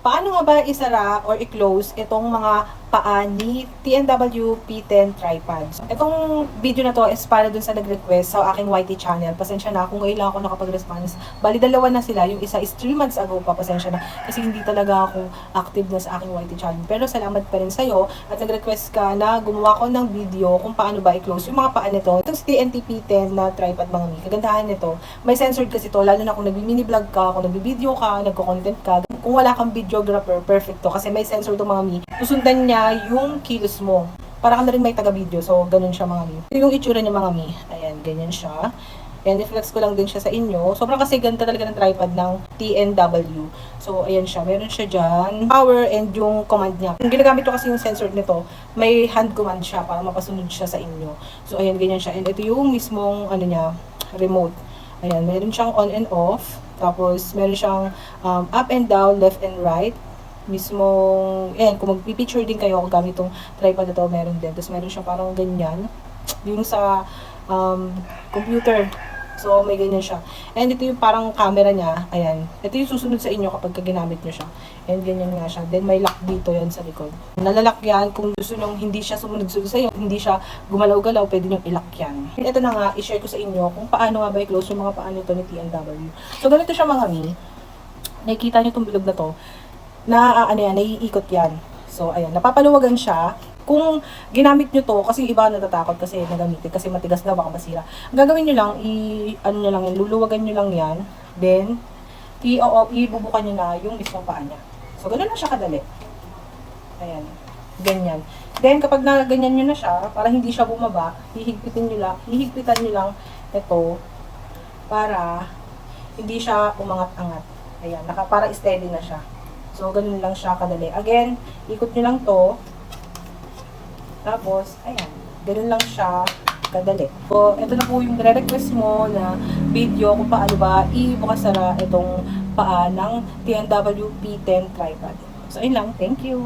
Paano nga ba isara or i-close itong mga paa ni TNW P10 tripod? So, itong video na to is para dun sa nag-request sa aking YT channel. Pasensya na kung ngayon lang ako nakapag-response. Bali, dalawa na sila. Yung isa is 3 months ago pa. Pasensya na. Kasi hindi talaga ako active na sa aking YT channel. Pero salamat pa rin sa'yo at nag-request ka na gumawa ko ng video kung paano ba i-close yung mga paa nito. Itong si TNT P10 na tripod mga mi. Kagandahan nito, may censored kasi to. Lalo na kung nag-mini vlog ka, kung nag-video ka, nagko-content ka. Kung wala kang videographer, perfect to. Kasi may sensor to mga mi. Susundan niya yung kilos mo. Para ka na rin may taga-video. So, ganun siya mga mi. Ito yung itsura niya mga mi. Ayan, ganyan siya. And i-flex ko lang din siya sa inyo. Sobrang kasi ganda talaga ng tripod ng TNW. So, ayan siya. Meron siya dyan. Power and yung command niya. Yung ginagamit ko kasi yung sensor nito, may hand command siya para mapasunod siya sa inyo. So, ayan, ganyan siya. And ito yung mismong, ano niya, remote. Ayan, meron siyang on and off. Tapos, meron siyang up and down, left and right. Mismong, ayan, kung magpipicture din kayo kung gamit itong tripod na to, meron din. Tapos, meron siyang parang ganyan. Yung sa computer. So, may ganyan siya. And ito yung parang camera niya. Ayan. Ito yung susunod sa inyo kapag ginamit nyo siya. And ganyan nga siya. Then, may lock dito yan sa likod. Nalalak yan. Kung gusto nyo hindi siya sumunod-sunod sa inyo, hindi siya gumalaw-galaw, pwede nyo ilock yan. And ito na nga, i-share ko sa inyo kung paano nga ba i-close yung mga paano ito ni TNW. So, ganito siya mga mi. Nakikita nyo itong bilog na to. Ano yan, naiikot yan. So, ayan. Napapaluwagan siya. Kung ginamit nyo to, kasi iba natatakot kasi nagamitin, kasi matigas na baka masira. Ang gagawin nyo lang, ano nyo lang yan, luluwagan nyo lang yan, then, ibubukan nyo na yung mismong paa niya. So, ganun na siya kadali. Ayan, ganyan. Then, kapag ganyan nyo na siya, para hindi siya bumaba, hihigpitan nyo lang ito, para hindi siya umangat-angat. Ayan, para steady na siya. So, ganun lang siya kadali. Again, ikot nyo lang to. Tapos, ayan, ganun lang siya kadali. So, ito na po yung request mo na video kung paano ba ibukasara itong paa ng TNW P10 tripod. So, ayun lang. Thank you!